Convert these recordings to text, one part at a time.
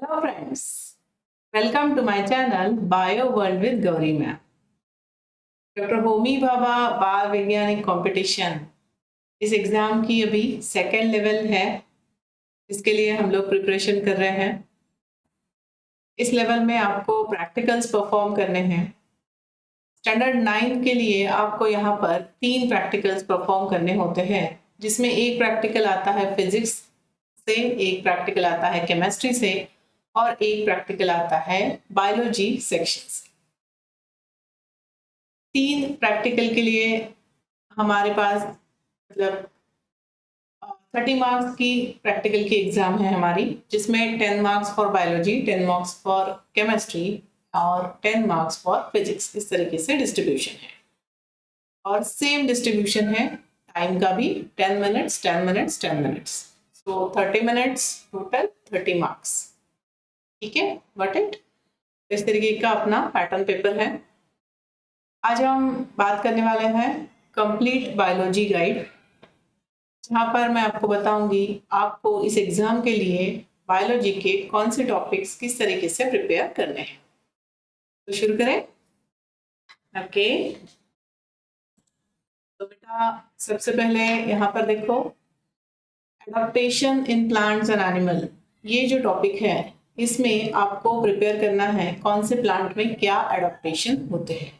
Hello friends, welcome to my channel Bio World with Gauri Ma'am. Doctor Homi Bhabha बाल वैज्ञानिक competition इस exam की अभी सेकेंड लेवल है, इसके लिए हम लोग प्रिपरेशन कर रहे हैं। इस लेवल में आपको प्रैक्टिकल्स परफॉर्म करने हैं। स्टैंडर्ड 9 के लिए आपको यहाँ पर 3 प्रैक्टिकल्स परफॉर्म करने होते हैं, जिसमें एक प्रैक्टिकल आता है फिजिक्स से, एक प्रैक्टिकल आता है केमिस्ट्री से और एक प्रैक्टिकल आता है बायोलॉजी सेक्शन से। 3 प्रैक्टिकल के लिए हमारे पास मतलब 30 मार्क्स की प्रैक्टिकल की एग्जाम है हमारी, जिसमें 10 marks for biology, 10 marks for chemistry और 10 मार्क्स फॉर फिजिक्स। इस तरीके से डिस्ट्रीब्यूशन है और सेम डिस्ट्रीब्यूशन है टाइम का भी, 10 मिनट्स 10 मिनट्स 10 मिनट्स, सो 30 मिनट्स टोटल 30 मार्क्स। ठीक है, गॉट इट। इस तरीके का अपना पैटर्न पेपर है। आज हम बात करने वाले हैं कंप्लीट बायोलॉजी गाइड, जहाँ पर मैं आपको बताऊंगी आपको इस एग्जाम के लिए बायोलॉजी के कौन से टॉपिक्स किस तरीके से प्रिपेयर करने हैं। तो शुरू करें। ओके, तो बेटा सबसे पहले यहाँ पर देखो, adaptation in plants and animal, ये जो टॉपिक है इसमें आपको प्रिपेयर करना है कौन से प्लांट में क्या एडाप्टेशन होते हैं।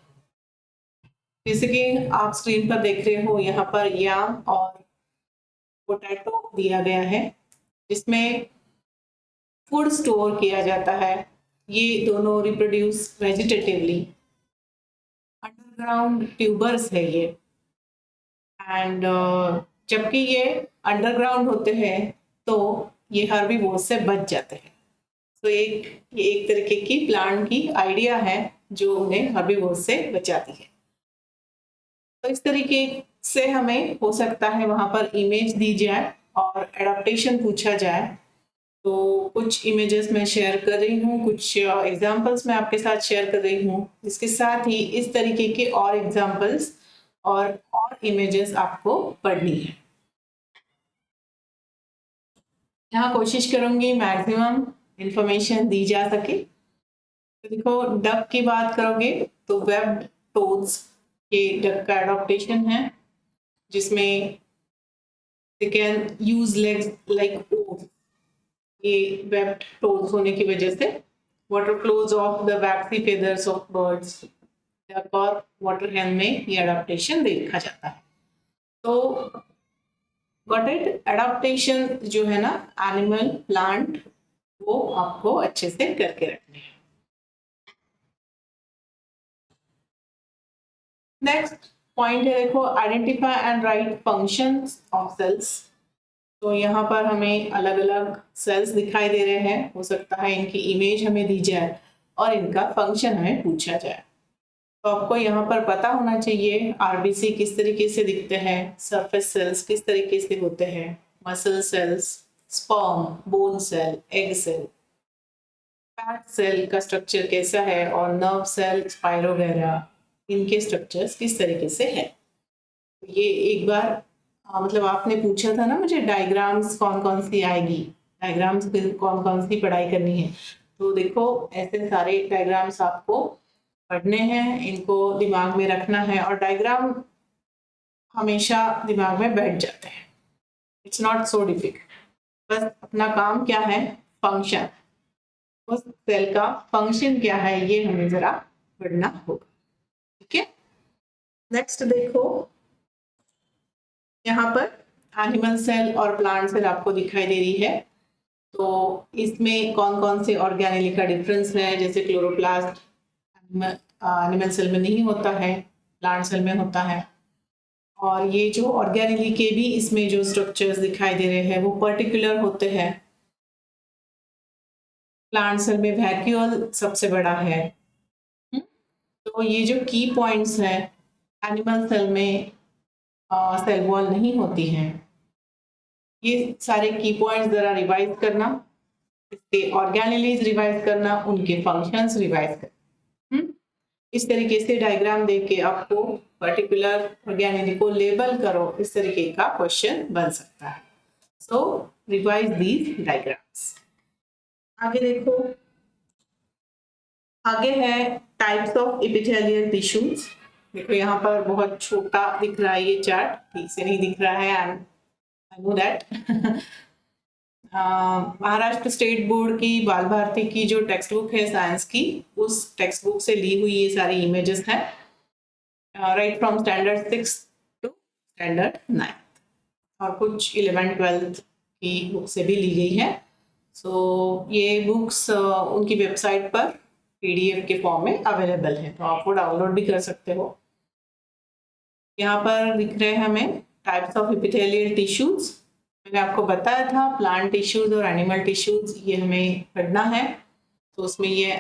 जैसे कि आप स्क्रीन पर देख रहे हो, यहाँ पर याम और पोटैटो दिया गया है, जिसमें फूड स्टोर किया जाता है। ये दोनों रिप्रोड्यूस वेजिटेटिवली, अंडरग्राउंड ट्यूबर्स है ये, एंड जबकि ये अंडरग्राउंड होते हैं तो ये हर्बीवोर्स से बच जाते हैं। तो ये एक तरीके की प्लांट की आइडिया है जो उन्हें हर्बीवोर्स से बचाती है। तो इस तरीके से हमें हो सकता है वहां पर इमेज दी जाए और एडाप्टेशन पूछा जाए। तो कुछ इमेजेस मैं शेयर कर रही हूँ, कुछ एग्जांपल्स मैं आपके साथ शेयर कर रही हूँ। इसके साथ ही इस तरीके के और एग्जांपल्स और इमेजेस आपको पढ़नी है। यहाँ कोशिश करूंगी मैक्सिमम इंफॉर्मेशन दी जा सके। तो देखो, डक की बात करोगे तो वेब्ड टोड्स, ये डक का एडॉप्टेशन है, जिसमें they can use legs like obs. ये वेब्ड टोड्स होने की वजह से water flows of the vaccine feathers of birds, duck और वाटर हैन में ये एडाप्टेशन देखा जाता है। तो गॉट इट, एडाप्टेशन जो है ना एनिमल प्लांट, वो आपको अच्छे से करके रखने हैं। नेक्स्ट पॉइंट है, देखो, identify and write functions of cells. तो यहाँ पर हमें अलग अलग सेल्स दिखाई दे रहे हैं, हो सकता है इनकी इमेज हमें दी जाए और इनका फंक्शन हमें पूछा जाए। तो आपको यहाँ पर पता होना चाहिए आरबीसी किस तरीके से दिखते हैं, सरफेस सेल्स किस तरीके से होते हैं, muscle cells, sperm, bone cell, egg cell, fat cell का स्ट्रक्चर कैसा है और नर्व सेल, स्पाइरोगेरा, इनके स्ट्रक्चर्स किस तरीके से है। ये एक बार मतलब आपने पूछा था ना मुझे, डायग्राम्स कौन कौन सी आएगी, डायग्राम्स कौन कौन सी पढ़ाई करनी है। तो देखो, ऐसे सारे डायग्राम्स आपको पढ़ने हैं, इनको दिमाग में रखना है और डायग्राम हमेशा दिमाग में बैठ जाते हैं। It's not so difficult. बस अपना काम क्या है, फंक्शन, उस सेल का फंक्शन क्या है ये हमें जरा पढ़ना होगा। ठीक है, नेक्स्ट देखो, यहाँ पर एनिमल सेल और प्लांट सेल आपको दिखाई दे रही है। तो इसमें कौन कौन से ऑर्गेनेली का डिफरेंस है, जैसे क्लोरोप्लास्ट एनिमल सेल में नहीं होता है, प्लांट सेल में होता है। और ये जो ऑर्गेनेली के भी इसमें जो स्ट्रक्चर्स दिखाई दे रहे हैं वो पर्टिकुलर होते हैं। प्लांट सेल में वैक्यूल सबसे बड़ा है। तो ये जो की पॉइंट्स हैं, एनिमल सेल में सेल वॉल नहीं होती हैं। ये सारे की पॉइंट्स जरा रिवाइज करना, इसके ऑर्गेनेलीज रिवाइज करना, उनके फंक्शंस रिवाइज करना। इस तरीके से डायग्राम देके आपको पर्टिकुलर ऑर्गेनेली को लेबल करो, इस तरीके का क्वेश्चन बन सकता है। So revise these diagrams. आगे देखो, आगे है टाइप्स ऑफ इपिथेलियल टिश्यूज। देखो यहाँ पर बहुत छोटा दिख रहा है ये चार्ट, ठीक से नहीं दिख रहा है, I know that. Maharashtra state board की बाल भारती की जो टेक्स्ट बुक है साइंस की, उस टेक्स्ट बुक से ली हुई ये सारी इमेजेस हैं, right from standard 6 to standard 9, और कुछ 11th-12th की बुक से भी ली गई है। सो ये बुक्स उनकी वेबसाइट पर PDF के फॉर्म में अवेलेबल है, तो आप वो डाउनलोड भी कर सकते हो। यहाँ पर दिख रहे हैं हमें टाइप्स ऑफ एपिथेलियल टिश्यूज। मैंने आपको बताया था प्लांट टिश्यूज और एनिमल टिश्यूज ये हमें पढ़ना है, तो उसमें ये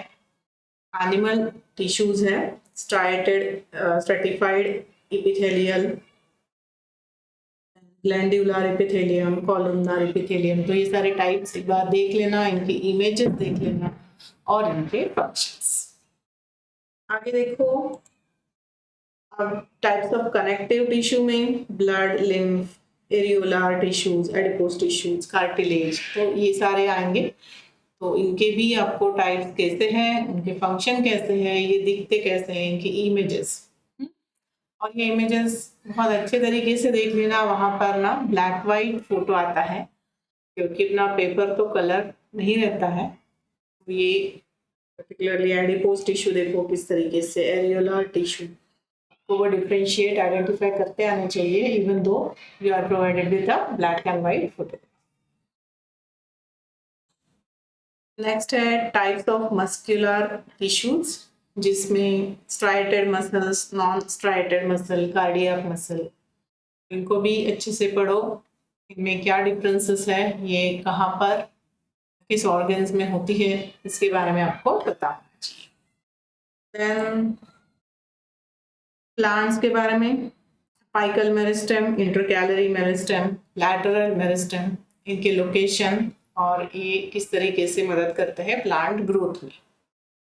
एनिमल टिश्यूज है, stratified epithelial, glandular epithelium, columnar epithelium. तो ये सारे टाइप्स एक बार देख लेना, इनकी इमेजेस देख लेना और इनके फंक्शंस। आगे देखो, अब टाइप्स ऑफ कनेक्टिव टिश्यू में blood, lymph, areolar tissues, adipose tissues, cartilage, तो ये सारे आएंगे। तो इनके भी आपको टाइप्स कैसे हैं, उनके फंक्शन कैसे हैं, ये दिखते कैसे हैं, इनकी इमेजेस। और ये इमेजेस बहुत अच्छे तरीके से देख लेना, वहाँ पर ना ब्लैक वाइट फोटो आता है, क्योंकि अपना पेपर तो कलर नहीं रहता है। तो ये पर्टिकुलरली एडिपोज टिश्यू देखो किस तरीके से, एरियोलार टिश्यू को वो डिफरेंशिएट आइडेंटिफाई करते आने चाहिए, even though you are provided with a black and white photo. Next है टाइप्स ऑफ मस्कुलर टिश्यूज, जिसमें striated muscles, non striated muscle, cardiac muscle, इनको भी अच्छे से पढ़ो, इनमें क्या डिफरेंसेस है, ये कहाँ पर किस ऑर्गन्स में होती है, इसके बारे में आपको पता होना चाहिए। देन प्लांट्स के बारे में, apical meristem, intercalary meristem, lateral meristem, इनके लोकेशन और ये किस तरीके से मदद करते हैं प्लांट ग्रोथ में,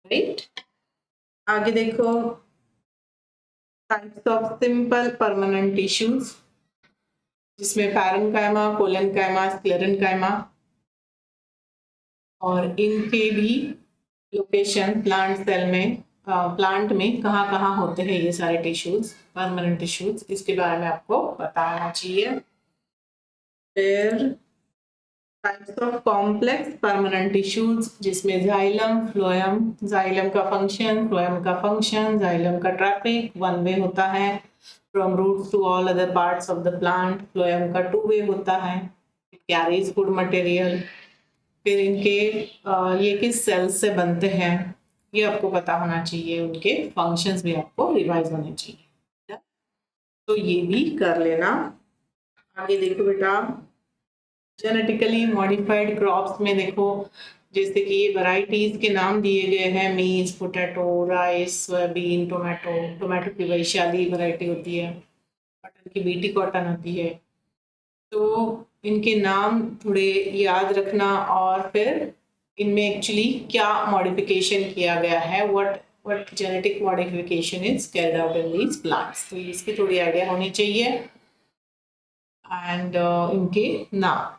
राइट। आगे देखो types of simple permanent tissues, जिसमें पैरेन्काइमा, कोलेनकाइमा, स्क्लेरेन्काइमा, और इनके भी लोकेशन प्लांट सेल में, प्लांट में कहाँ कहाँ होते हैं ये सारे टिश्यूज, परमानेंट टिश्यूज, इसके बारे में आपको पता होना चाहिए। फिर types of complex permanent tissues, जिसमें जाइलम, फ्लोएम, जाइलम का फंक्शन, फ्लोएम का फंक्शन, जाइलम का ट्रैफिक 1 वे होता है from roots to all other parts of the plant, phloem का 2 वे होता है, इट कैरीज फूड मटेरियल। फिर इनके ये किस सेल्स से बनते हैं ये आपको पता होना चाहिए, उनके फंक्शंस भी आपको रिवाइज होने चाहिए, तो ये भी कर लेना। आगे देखो बेटा, जेनेटिकली मॉडिफाइड क्रॉप्स में देखो, जैसे कि ये वैरायटीज के नाम दिए गए हैं, मीज, potato, rice, soybean, tomato, tomato की वैशाली वैरायटी होती है, कॉटन की बीटी कॉटन होती है। तो इनके नाम थोड़े याद रखना, और फिर इनमें एक्चुअली क्या मॉडिफिकेशन किया गया है, what genetic modification is carried out in these plants, तो इसकी थोड़ी आइडिया होनी चाहिए। एंड इनके नाम,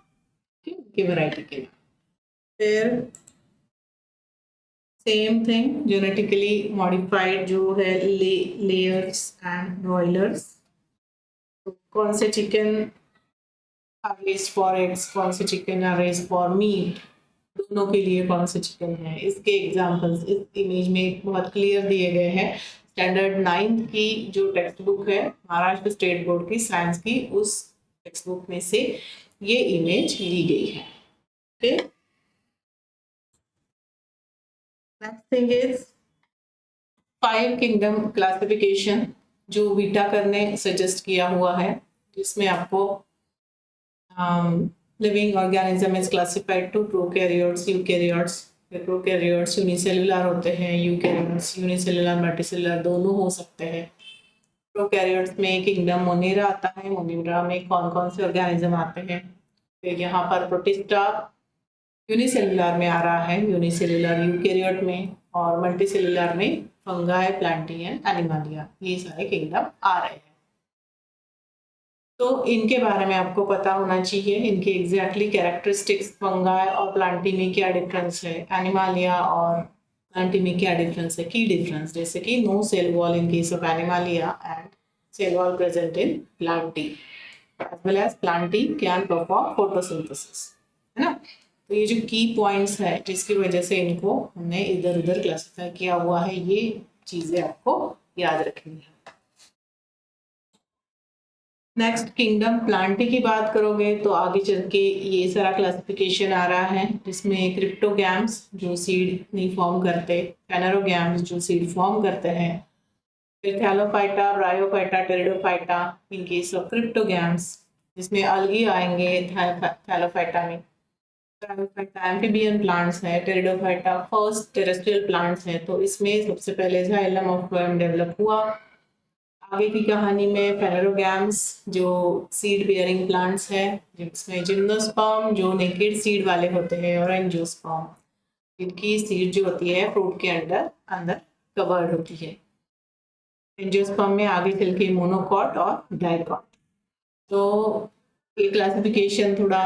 इनके वैरायटी के नाम। फिर सेम थिंग, जेनेटिकली मॉडिफाइड जो है लेयर्स एंड ब्रॉयलर्स, तो कौन से chicken are raised for eggs, कौन से chicken are raised for meat, दोनों के लिए कौन से चिकन है, इसके एग्जांपल्स इस इमेज में बहुत क्लियर दिए गए हैं। स्टैंडर्ड 9 की जो टेक्स्ट बुक है महाराष्ट्र स्टेट बोर्ड की साइंस की, उस टेक्स्ट बुक में से ये इमेज ली गई है। Okay, next thing is 5 kingdom classification, जो विटाकर ने सजेस्ट किया हुआ है, जिसमें आपको living organism is classified to prokaryotes, eukaryotes. Prokaryotes unicellular होते हैं, यूकैरियोट्स यूनिसेलुलर मल्टीसेलुलर दोनों हो सकते हैं। प्रोकैरियोट्स में किंगडम मोनेरा आता है, मोनेरा में कौन कौन से ऑर्गेनिज्म आते हैं। फिर यहाँ पर प्रोटिस्टा यूनिसेलुलर में आ रहा है, यूनिसेलुलर यूकैरियोट में, और मल्टीसेलुलर में फंगाई, प्लांटी एंड एनिमालिया, ये सारे किंगडम आ रहे हैं। तो इनके बारे में आपको पता होना चाहिए, इनके एग्जैक्टली कैरेक्टरिस्टिक्स, फंगाई और प्लांटी में क्या डिफरेंस है, एनिमालिया और प्लांटी में क्या डिफरेंस है, की डिफरेंस, जैसे कि no cell wall in case of Animalia and cell wall present in Plantae, as well as plantae can perform photosynthesis, है ना। तो ये जो की पॉइंट्स है जिसकी वजह से इनको हमने इधर उधर क्लासिफाई किया हुआ है, ये चीजें आपको याद रखनी है। नेक्स्ट किंगडम प्लांटी की बात करोगे तो आगे चल के ये सारा क्लासिफिकेशन आ रहा है, जिसमें क्रिप्टोगैम्स जो सीड नहीं फॉर्म करते, फेनेरोगैम्स जो सीड फॉर्म करते हैं, फिर Thallophyta, bryophyta, pteridophyta in case of cryptogams, जिसमें अलगी आएंगे थैलोफाइटा में। ब्रायोफाइटा एम्फीबियन प्लांट्स है, टेरिडोफाइटा फर्स्ट टेरेस्ट्रियल प्लांट्स है, तो इसमें सबसे पहले जाइलम ऑफ फ्लोएम डेवलप हुआ। आगे की कहानी में फेनेरोगैम्स जो सीड बेयरिंग प्लांट्स है, जिसमें जिम्नोस्पर्म जो नेकेड सीड वाले होते हैं, और एंजियोस्पर्म जिनकी सीड जो होती है फ्रूट के अंदर अंदर कवर्ड होती है। एंजियोस्पर्म में आगे चल के मोनोकॉट और डाइकॉट। तो ये क्लासिफिकेशन थोड़ा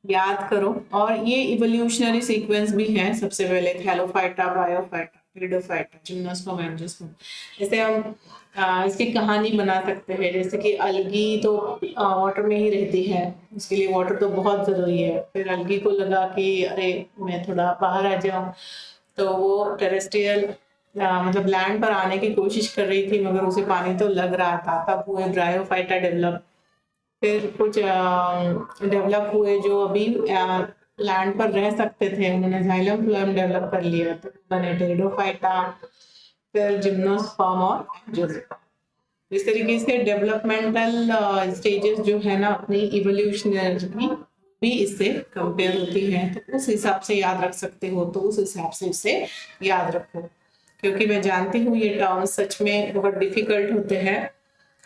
याद करो, और ये इवोल्यूशनरी सीक्वेंस भी है। सबसे पहले Thallophyta, bryophyta, pteridophyta, gymnosperm, angiosperm. जैसे हम इसकी कहानी बना सकते हैं, जैसे कि अलगी तो वाटर में ही रहती है, उसके लिए वाटर तो बहुत ज़रूरी है। फिर अलगी को लगा कि अरे मैं थोड़ा बाहर आ जाऊँ, तो वो टेरेस्ट्रियल मतलब लैंड पर आने की कोशिश कर रही थी, मगर उसे पानी तो लग रहा था। तब हुए ब्रायोफाइटा डेवलप। फिर कुछ डेवलप हुए जो अभी लैंड पर रह सकते थे, उन्होंने जाइलम फ्लोएम डेवलप कर लिया, तो बने टेरिडोफाइटा, फिर जिम्नोस्पर्म और एंजियोस्पर्म। इस तरीके से डेवलपमेंटल स्टेजेस जो है ना अपनी इवोल्यूशनरी भी इससे कंपेयर होती हैं, तो उस हिसाब से याद रख सकते हो, तो उस हिसाब से इसे याद रखो, क्योंकि मैं जानती हूँ ये टर्म्स सच में बहुत डिफिकल्ट होते हैं,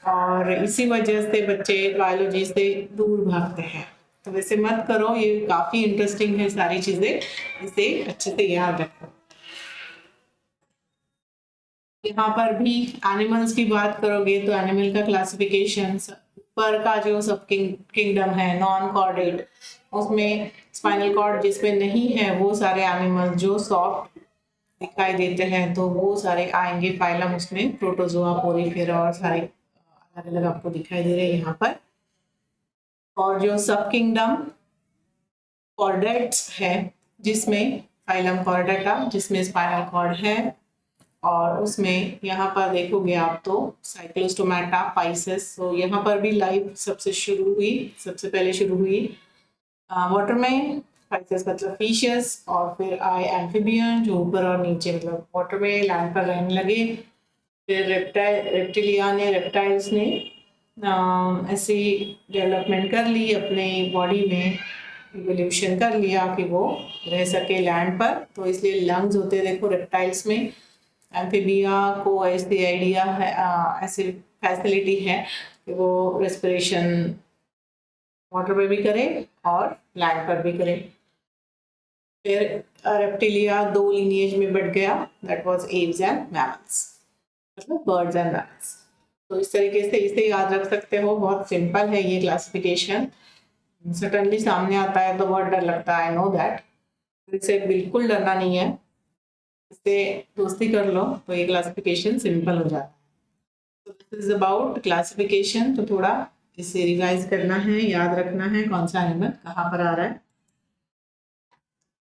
और इसी वजह से बच्चे बायोलॉजी से दूर भागते हैं। तो वैसे मत करो, ये काफी इंटरेस्टिंग है सारी चीजें, इसे अच्छे से याद रखो। यहाँ पर भी एनिमल्स की बात करोगे तो एनिमल का क्लासिफिकेशन, ऊपर का जो सब किंगडम है नॉन कॉर्डेट, उसमें स्पाइनल कॉर्ड जिसमें नहीं है वो सारे एनिमल जो सॉफ्ट दिखाई देते हैं, तो वो सारे आएंगे फाइलम उसमें, प्रोटोजोआ, पोरीफेरा और सारे अलग अलग आपको दिखाई दे रहे हैं यहाँ पर। और जो सब किंगडम कॉर्डेट्स है, जिसमें फाइलम कॉर्डेटा, जिसमें स्पाइनल कॉर्ड है, और उसमें यहाँ पर देखोगे आप तो साइक्लोस्टोमेटा, पाइसेस। तो यहाँ पर भी लाइफ सबसे पहले शुरू हुई वाटर में, पाइसेस मतलब फिशेस, और फिर आए एम्फीबियन जो ऊपर और नीचे मतलब वाटर में लैंड पर रहने लगे। फिर रेप्टिलिया ने, रेप्टाइल्स ने ऐसी डेवलपमेंट कर ली अपने बॉडी में, इवोल्यूशन कर लिया कि वो रह सके लैंड पर, तो इसलिए लंग्स होते देखो रेप्टाइल्स में। एम्फीबिया को ऐसी आइडिया है, ऐसी फैसिलिटी है कि वो रेस्पिरेशन वाटर में भी करे और लैंड पर भी करे। फिर रेप्टिलिया दो लिनिएज में बढ़ गया, that was Aves and mammals, मतलब बर्ड्स एंड मैमल्स। तो इस तरीके से इसे याद रख सकते हो, बहुत सिंपल है ये क्लासिफिकेशन। सडनली सामने आता है तो बहुत डर लगता है, आई नो दैट, इससे बिल्कुल डरना नहीं है, इससे दोस्ती कर लो तो ये क्लासिफिकेशन सिंपल हो जाता है। तो दिस इज अबाउट क्लासिफिकेशन, तो थोड़ा इसे रिवाइज करना है, याद रखना है कौन सा एनिमल कहाँ पर आ रहा है।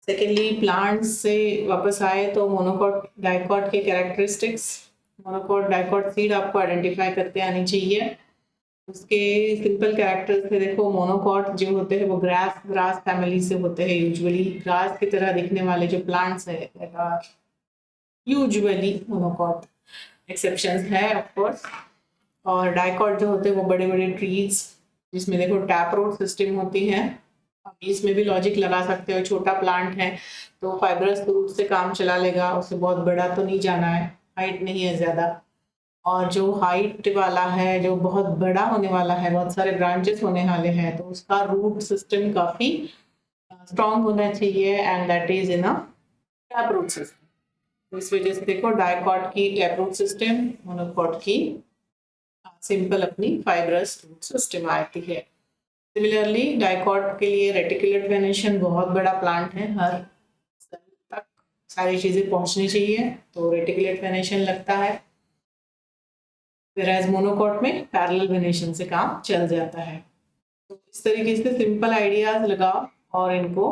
सेकेंडली प्लांट्स से वापस आए तो मोनोकॉट डाइकॉट के कैरेक्टरिस्टिक्स, मोनोकॉट डाइकॉट सीड आपको आइडेंटिफाई करते आनी चाहिए। उसके सिंपल कैरेक्टर्स से देखो, मोनोकॉट जो होते हैं वो ग्रास फैमिली से होते हैं, यूजुअली ग्रास की तरह दिखने वाले जो प्लांट्स है यूजुअली मोनोकॉट, एक्सेप्शंस है ऑफ कोर्स। और डाइकॉट जो होते हैं वो बड़े बड़े ट्रीज, जिसमें देखो टैप रूट सिस्टम होती है। अब इसमें भी लॉजिक लगा सकते हो, छोटा प्लांट है तो फाइब्रस रूट से काम चला लेगा, उसे बहुत बड़ा तो नहीं जाना है, हाइट नहीं है ज़्यादा। और जो हाइट वाला है, जो बहुत बड़ा होने वाला है, बहुत सारे ब्रांचेस होने वाले हैं, तो उसका रूट सिस्टम काफ़ी स्ट्रॉन्ग होना चाहिए, and that is in a tap root system. इस वजह से देखो डाइकॉट की टैप रूट सिस्टम, मोनोकॉट की सिंपल अपनी फाइब्रस रूट सिस्टम आती है। सिमिलरली डाइकॉट के लिए रेटिकुलेट वेनेशन बहुत बड़ा प्लांट है, हर सेल तक सारी चीजें पहुंचनी चाहिए, तो रेटिकुलेट वेनेशन लगता है। whereas मोनोकॉट में पैरेलल वेनेशन से काम चल जाता है। तो इस तरीके से सिंपल आइडियाज लगाओ और इनको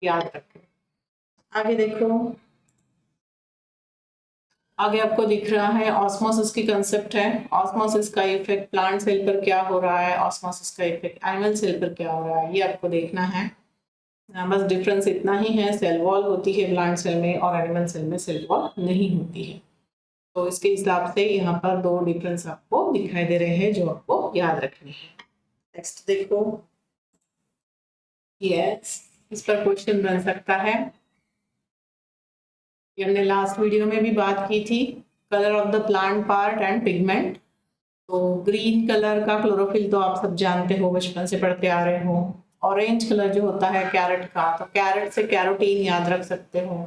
याद रखें। आगे देखो, आगे आपको दिख रहा है ऑस्मोसिस की कंसेप्ट है। ऑस्मोसिस का इफेक्ट प्लांट सेल पर क्या हो रहा है, ऑस्मोसिस का इफेक्ट एनिमल सेल पर क्या हो रहा है, ये आपको देखना है। बस डिफरेंस इतना ही है, सेल वॉल होती है प्लांट सेल में और एनिमल सेल में सेल वॉल नहीं होती है। तो इसके हिसाब से यहाँ पर दो डिफरेंस आपको दिखाई दे रहे हैं जो आपको याद रखने हैं। नेक्स्ट देखो, यस, इस पर क्वेश्चन बन सकता है। ये हमने लास्ट वीडियो में भी बात की थी, colour of the plant part and pigment. तो ग्रीन कलर का क्लोरोफिल तो आप सब जानते हो, बचपन से पढ़ते आ रहे हो। ऑरेंज कलर जो होता है कैरेट का, तो कैरेट से कैरोटीन याद रख सकते हो।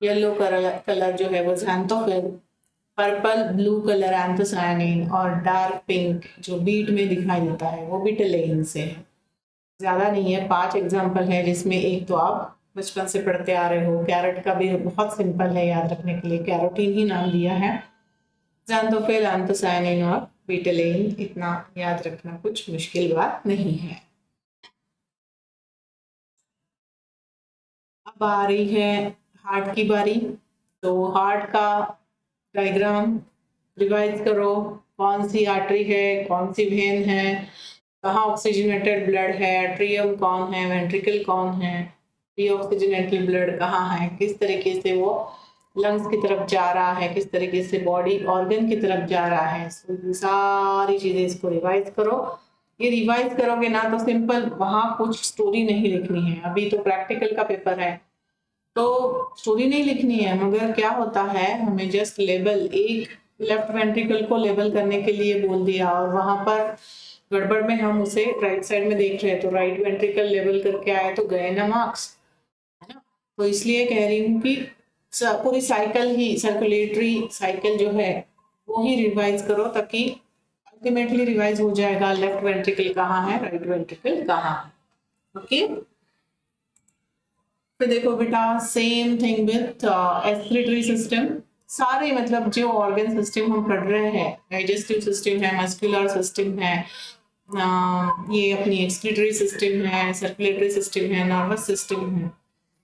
येलो कलर जो है वो xanthophyll, purple blue colour anthocyanin, और डार्क पिंक जो बीट में दिखाई देता है वो बिटलेइन से है। ज़्यादा नहीं है, 5 एग्जाम्पल है जिसमें एक तो आप बचपन से पढ़ते आ रहे हो। कैरेट का भी बहुत सिंपल है याद रखने के लिए, कैरोटीन ही नाम दिया है। ज़ैंथोफिल, एंथोसायनिन और बिटलेइन, इतना याद रखना कुछ मुश्किल बात नहीं है। अब आ रही है हार्ट की बारी। तो हार्ट का डायग्राम रिवाइज करो, कौन सी आर्टरी है, कौन सी वेन है, कहाँ ऑक्सीजनेटेड ब्लड है, एट्रियम कौन है, वेंट्रिकल कौन है, डीऑक्सीजनेटेड ब्लड कहाँ है, किस तरीके से वो लंग्स की तरफ जा रहा है, किस तरीके से बॉडी ऑर्गन की तरफ जा रहा है। ये सारी चीजें इसको रिवाइज करो। ये रिवाइज करोगे ना तो सिंपल, वहाँ कुछ स्टोरी नहीं लिखनी है, अभी तो प्रैक्टिकल का पेपर है तो स्टोरी नहीं लिखनी है, मगर क्या होता है हमें जस्ट लेबल, एक लेफ्ट वेंट्रिकल को लेबल करने के लिए बोल दिया और वहां पर गड़बड़ में हम उसे राइट साइड में देख रहे हैं तो राइट वेंट्रिकल लेबल करके आए तो गए ना मार्क्स, है ना। तो इसलिए कह रही हूँ कि पूरी साइकिल ही, सर्कुलेटरी साइकिल जो है वो ही रिवाइज करो, ताकि अल्टीमेटली रिवाइज हो जाएगा लेफ्ट वेंट्रिकल कहाँ है, राइट वेंट्रिकल कहाँ है। ओके, फिर देखो बेटा, same thing with excretory system. सारे मतलब जो ऑर्गन सिस्टम हम पढ़ रहे हैं, डाइजेस्टिव सिस्टम है, मस्कुलर सिस्टम है, ये अपनी एक्सक्रीटरी सिस्टम है, सर्कुलेटरी सिस्टम है, नर्वस सिस्टम है।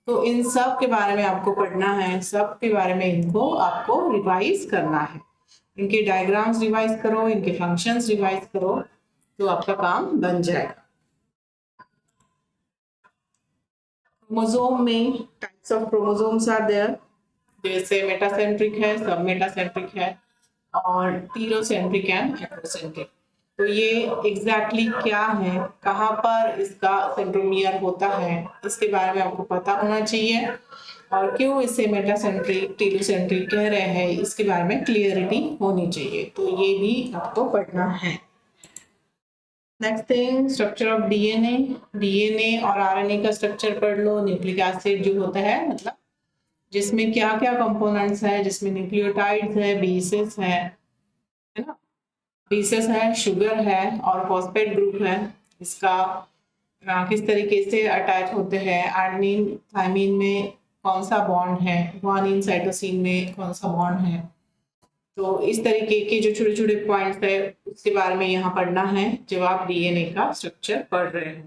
तो इन सब के बारे में आपको पढ़ना है, सब के बारे में इनको आपको रिवाइज करना है। इनके डायग्राम्स रिवाइज करो, इनके फंक्शंस रिवाइज करो, तो आपका काम बन जाएगा। क्रोमोसोम में types of chromosomes are there, जैसे मेटासेंट्रिक है, सब मेटासेंट्रिक है, और टीरोसेंट्रिक एंड हेटेरोसेंट्रिक। तो ये एग्जैक्टली क्या है, कहाँ पर इसका सेंट्रोमियर होता है, इसके बारे में आपको पता होना चाहिए, और क्यों इसे मेटासेंट्रिक टीरोसेंट्रिक कह रहे हैं इसके बारे में क्लियरिटी होनी चाहिए। तो ये भी आपको पढ़ना है। Next thing, structure of DNA. DNA और आरएनए का स्ट्रक्चर पढ़ लो। न्यूक्लिक एसिड जो होता है, मतलब जिसमें क्या क्या कंपोनेंट्स है, जिसमें न्यूक्लियोटाइड्स है, बेसेस है ना, बेसेस है, शुगर है और फॉस्फेट ग्रुप है। इसका किस तरीके से अटैच होते हैं, एडेनिन थाइमिन में कौन सा बॉन्ड है, गुआनिन साइटोसिन में कौन सा बॉन्ड है। तो इस तरीके के जो छोटे छोटे पॉइंट्स है उसके बारे में यहाँ पढ़ना है जब आप डीएनए का स्ट्रक्चर पढ़ रहे हो।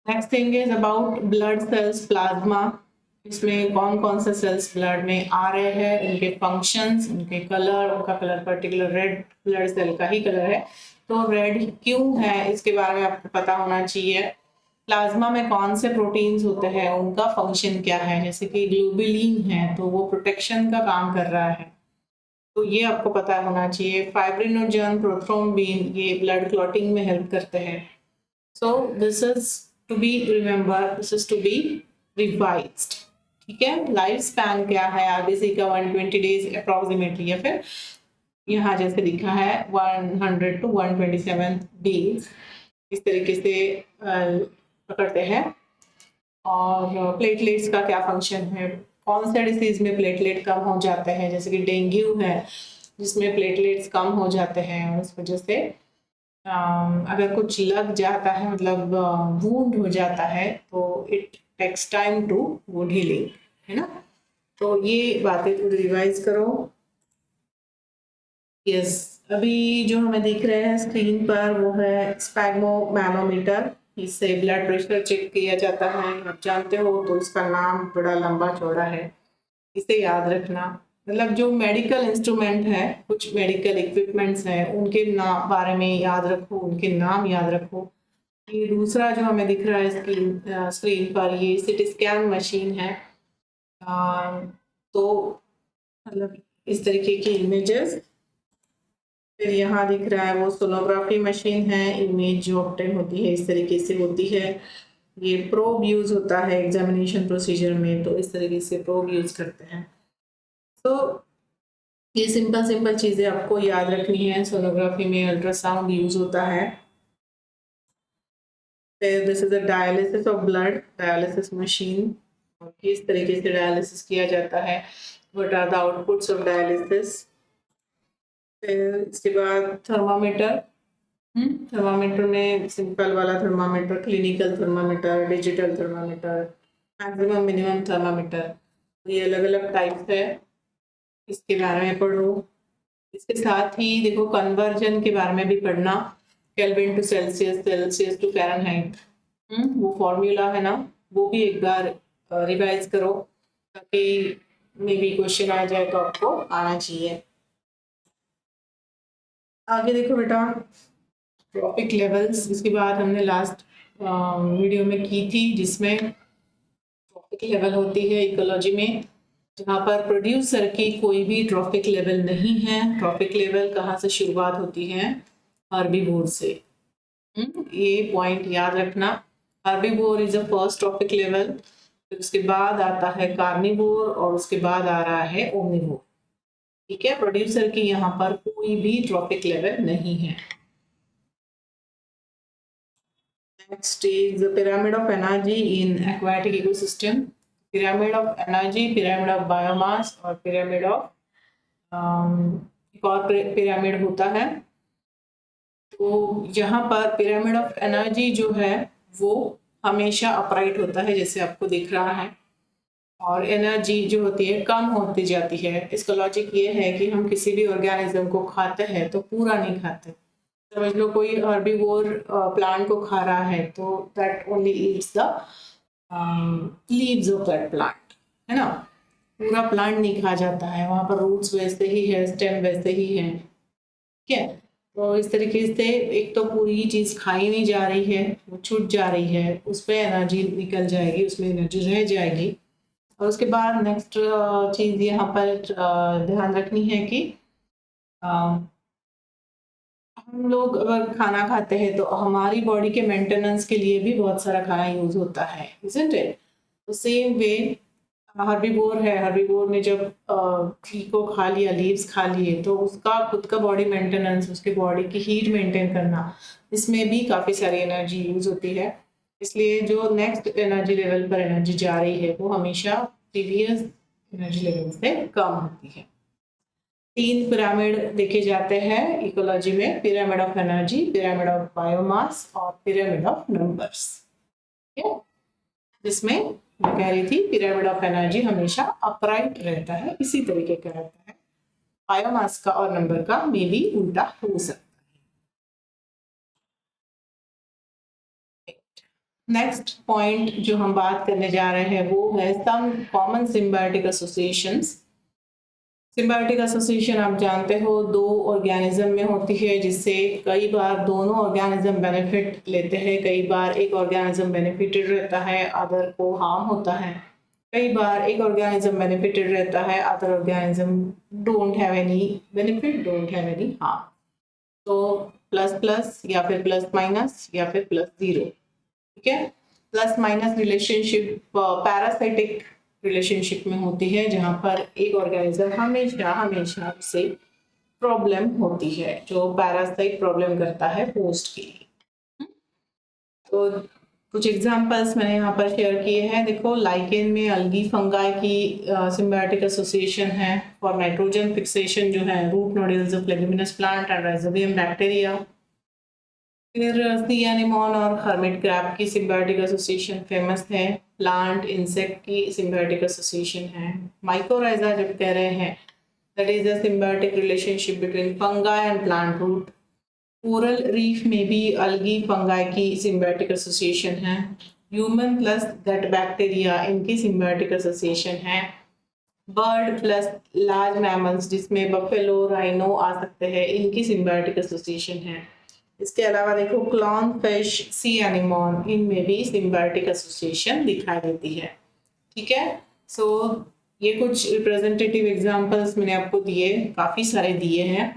Next thing is about blood cells, plasma. इसमें कौन कौन से सेल्स ब्लड में आ रहे हैं, उनके फंक्शंस, उनके कलर, उनका colour particular red blood cell का ही कलर है तो रेड क्यों है, इसके बारे में आपको पता होना चाहिए। प्लाज्मा में कौन से प्रोटीन्स होते हैं, उनका फंक्शन क्या है, जैसे कि ग्लोबुलिन है तो वो प्रोटेक्शन का काम कर रहा है, तो ये आपको पता होना चाहिए। फाइब्रिनोजन, प्रोथ्रोम्बिन, ये ब्लड क्लॉटिंग में हेल्प करते हैं। So this is to be remember, this is to be revised. ठीक है, लाइफ स्पैन क्या है आरबीसी का, 120 डेज अप्रोक्सीमेटली, या फिर यहाँ जैसे लिखा है 100 to 127 डेज, इस तरीके से पकड़ते हैं। और प्लेटलेट्स का क्या फंक्शन है, कौन से डिसीज में प्लेटलेट कम हो जाते हैं, जैसे कि डेंगू है जिसमें प्लेटलेट्स कम हो जाते हैं, उस वजह से अगर कुछ लग जाता है, मतलब वूंड हो जाता है, तो it takes time to wound healing, है ना। तो ये बातें थोड़ी रिवाइज करो। यस, अभी जो हमें दिख रहे हैं स्क्रीन पर वो है स्पैग्मो मैनोमीटर। इससे ब्लड प्रेशर चेक किया जाता है, आप जानते हो, तो इसका नाम बड़ा लंबा चौड़ा है, इसे याद रखना। मतलब जो मेडिकल इंस्ट्रूमेंट है, कुछ मेडिकल इक्विपमेंट्स हैं, उनके नाम बारे में याद रखो, उनके नाम याद रखो। ये दूसरा जो हमें दिख रहा है स्क्रीन पर, ये सिटी स्कैन मशीन है। तो मतलब इस तरीके की इमेजेस। फिर यहाँ दिख रहा है वो सोनोग्राफी मशीन है, इमेज जो ऑब्टेन होती है इस तरीके से होती है। ये प्रोब यूज होता है एग्जामिनेशन प्रोसीजर में, तो इस तरीके से प्रोब यूज करते हैं। तो ये सिंपल चीजें आपको याद रखनी है। सोनोग्राफी में अल्ट्रासाउंड यूज होता है। फिर this is a dialysis of blood, dialysis machine, किस तरीके से डायलिसिस किया जाता है, what are the outputs of dialysis. फिर इसके बाद थर्मामीटर। थर्मामीटर में सिंपल वाला thermometer, clinical thermometer, digital thermometer, maximum minimum thermometer, तो ये अलग अलग टाइप्स है, इसके बारे में पढ़ो। इसके साथ ही देखो कन्वर्जन के बारे में भी पढ़ना, Kelvin to Celsius, Celsius to Fahrenheit, वो फॉर्मूला है ना, वो भी एक बार रिवाइज करो, ताकि मे बी क्वेश्चन आ जाए तो आपको आना चाहिए। आगे देखो बेटा, ट्रॉपिक लेवल्स, इसकी बात हमने लास्ट वीडियो में की थी, जिसमें ट्रॉपिक लेवल होती है इकोलॉजी में, जहाँ पर प्रोड्यूसर की कोई भी ट्रॉपिक लेवल नहीं है। ट्रॉपिक लेवल कहाँ से शुरुआत होती है? हर्बीवोर से। ये पॉइंट याद रखना, herbivore is a first trophic level, फिर उसके बाद आता है कार्निवोर, और उसके बाद आ रहा है ओमनिवोर। ठीक है, प्रोड्यूसर की यहाँ पर कोई भी ट्रॉपिक लेवल नहीं है। Next is the pyramid of energy in aquatic ecosystem. Pyramid of energy, pyramid of biomass और pyramid of एक और pyramid होता है। तो यहाँ पर pyramid of energy जो है वो हमेशा अपराइट होता है, जैसे आपको दिख रहा है, और एनर्जी जो होती है कम होती जाती है। इसका लॉजिक ये है कि हम किसी भी ऑर्गेनिज्म को खाते हैं तो पूरा नहीं खाते। समझ लो कोई हर्बीवोर प्लांट को खा रहा है, तो that only eats the leaves of that plant, है ना, पूरा प्लांट नहीं खा जाता है, वहाँ पर रूट्स वैसे ही है, स्टेम वैसे ही है। ठीक है, तो इस तरीके से एक तो पूरी चीज़ खाई नहीं जा रही है, वो छूट जा रही है, उस पर एनर्जी निकल जाएगी, उसमें एनर्जी रह जाएगी। और उसके बाद नेक्स्ट चीज़ यहाँ पर ध्यान रखनी है कि हम लोग अगर खाना खाते हैं तो हमारी बॉडी के मेंटेनेंस के लिए भी बहुत सारा खाना यूज होता है, isn't it? तो सेम वे हर्बीवोर है, हर्बीवोर ने जब ट्री को खा लिया, लीव्स खा लिए, तो उसका खुद का बॉडी मेंटेनेंस, उसके बॉडी की हीट मेंटेन करना, इसमें भी काफ़ी सारी एनर्जी यूज होती है। इसलिए जो नेक्स्ट एनर्जी लेवल पर एनर्जी जा रही है वो हमेशा प्रीवियस एनर्जी लेवल से कम होती है। 3 पिरामिड देखे जाते हैं इकोलॉजी में, pyramid of energy, pyramid of biomass और पिरामिड ऑफ नंबर्स। जिसमें मैं कह रही थी पिरामिड ऑफ एनर्जी हमेशा अपराइट रहता है, इसी तरीके का रहता है। बायोमास का और नंबर का मे भी उल्टा हो सकता है। नेक्स्ट पॉइंट जो हम बात करने जा रहे हैं वो है some common symbiotic associations. Symbiotic association आप जानते हो 2 ऑर्गेनिज्म में होती है, जिससे कई बार दोनों ऑर्गेनिज्म बेनिफिट लेते हैं, कई बार एक ऑर्गेनिज्म बेनिफिटेड रहता है, अदर को हार्म होता है, कई बार एक ऑर्गेनिज्म बेनिफिटेड रहता है, other organism don't have any benefit, don't have any harm. तो प्लस प्लस या फिर प्लस माइनस या फिर प्लस 0। ठीक है, plus minus relationship parasitic relationship में होती है, जहाँ पर एक ऑर्गेनिज्म हमेशा हमेशा से प्रॉब्लम होती है, जो पैरासाइट प्रॉब्लम करता है होस्ट के लिए। तो कुछ एग्जांपल्स मैंने यहाँ पर शेयर किए हैं। देखो लाइकेन में अलगी फंगाई की सिम्बायोटिक एसोसिएशन है फॉर नाइट्रोजन फिक्सेशन जो है root nodules of leguminous plant and rhizobium bacteria. फिर सी एनिमोन और हर्मिट क्रैब की सिम्बायोटिक एसोसिएशन फेमस है। प्लांट इंसेक्ट की सिम्बायोटिक एसोसिएशन है। माइकोराइजा जब कह रहे हैं that is a symbiotic relationship between fungi and plant root. Coral reef में भी अलगी फंगाई की सिम्बायोटिक एसोसिएशन है। ह्यूमन प्लस गट बैक्टीरिया इनकी सिम्बायोटिक एसोसिएशन है। बर्ड प्लस लार्ज मैमल्स जिसमें बफेलो राइनो आ सकते हैं इनकी सिम्बायोटिक एसोसिएशन है। इसके अलावा देखो क्लॉन फिश सी एनिमोन इनमें भी सिम्बायोटिक एसोसिएशन दिखाई देती है। ठीक है, सो ये कुछ रिप्रेजेंटेटिव एग्जांपल्स मैंने आपको दिए, काफ़ी सारे दिए हैं।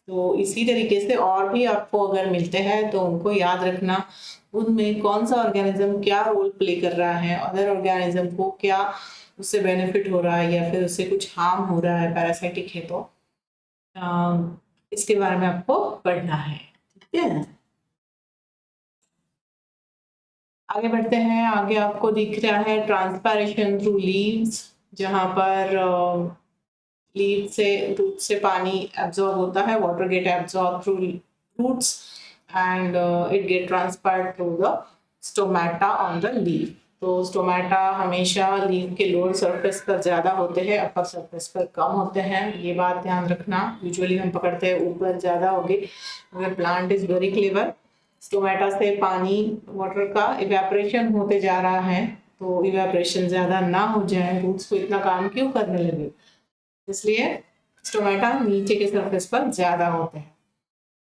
तो इसी तरीके से और भी आपको अगर मिलते हैं तो उनको याद रखना, उनमें कौन सा ऑर्गेनिज्म क्या रोल प्ले कर रहा है, अदर ऑर्गेनिज्म को क्या उससे बेनिफिट हो रहा है या फिर उससे कुछ हार्म हो रहा है, पैरासाइटिक है तो इसके बारे में आपको पढ़ना है। ठीक है, आगे बढ़ते हैं। आगे आपको दिख रहा है ट्रांसपायरेशन थ्रू लीव्स, जहाँ पर लीव से रूट से पानी एब्जॉर्ब होता है, water get absorb through roots and it get transferred through the stomata on the leave. तो स्टोमेटा हमेशा लीव के लोअर सरफेस पर ज़्यादा होते हैं, अपर सरफेस पर कम होते हैं, ये बात ध्यान रखना। यूजुअली हम पकड़ते हैं ऊपर ज़्यादा होगी, अगर plant is very clever. Stomata से पानी वाटर का इवेपोरेशन होते जा रहा है, तो इवेपोरेशन ज़्यादा ना हो जाए, रूट्स को इतना काम क्यों करने लगे, इसलिए स्टोमेटा नीचे के सरफेस पर ज़्यादा होते हैं।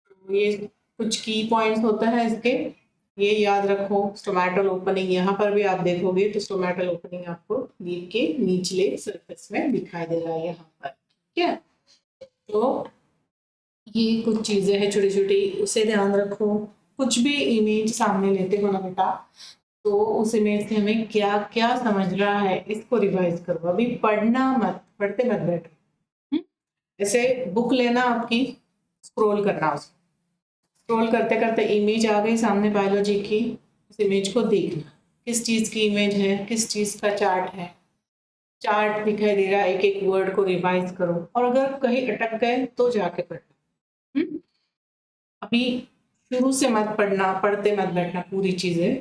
तो ये कुछ की पॉइंट्स होता है इसके, ये याद रखो। स्टोमेटल ओपनिंग यहाँ पर भी आप देखोगे तो स्टोमेटल ओपनिंग आपको लीफ के निचले सरफेस में दिखाई दे रहा है यहाँ पर। ठीक है, तो ये कुछ चीज़ें हैं छोटी छोटी, उसे ध्यान रखो। कुछ भी इमेज सामने लेते हो ना बेटा, तो उस इमेज से हमें क्या क्या समझ रहा है इसको रिवाइज करो। अभी पढ़ना मत, पढ़ते मत बैठो। ऐसे बुक लेना आपकी, स्क्रॉल करना, उसको स्क्रॉल करते करते इमेज आ गई सामने बायोलॉजी की, उस इमेज को देखना किस चीज़ की इमेज है, किस चीज़ का चार्ट है। चार्ट दिखाई दे रहा है, एक एक वर्ड को रिवाइज करो, और अगर कहीं अटक गए तो जाके पढ़ना। अभी शुरू से मत पढ़ना, पढ़ते मत बैठना पूरी चीज़ें,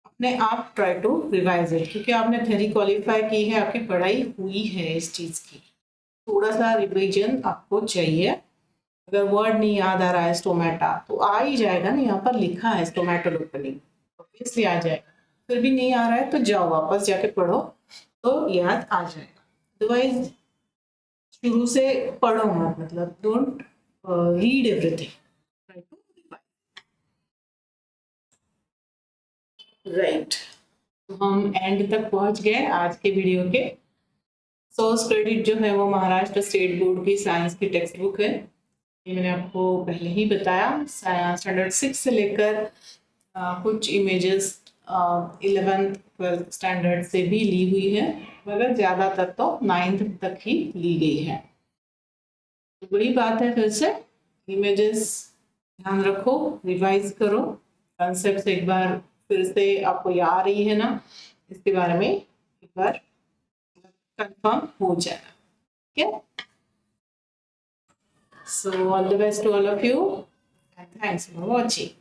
अपने आप ट्राई टू रिवाइज इट, क्योंकि आपने थ्योरी क्वालिफाई की है, आपकी पढ़ाई हुई है इस चीज़ की, थोड़ा सा रिविजन आपको चाहिए। अगर वर्ड नहीं याद आ रहा है स्टोमेटा, तो आ ही जाएगा ना, यहाँ पर लिखा है स्टोमेटल ओपनिंग, ऑब्वियसली आ जाएगा। फिर भी नहीं आ रहा है तो जाओ वापस जाके पढ़ो, तो याद आ जाएगा। अदरवाइज शुरू से पढ़ो मत, मतलब डोंट रीड एवरीथिंग, राइट। तो हम एंड तक पहुंच गए आज के वीडियो के। सोर्स क्रेडिट जो है वो महाराष्ट्र स्टेट बोर्ड की साइंस की टेक्स्ट बुक है, ये मैंने आपको पहले ही बताया। स्टैंडर्ड 6 से लेकर कुछ इमेजेस 11th 12th स्टैंडर्ड से भी ली हुई है, मगर ज़्यादातर तो 9th तक ही ली गई है। तो बड़ी बात है, फिर से इमेजेस ध्यान रखो, रिवाइज करो, कॉन्सेप्ट एक बार फिर से आपको याद आ रही है ना, इसके बारे में एक बार कंफर्म हो जाएगा। ठीक है, so all the best to all of you and thanks for watching.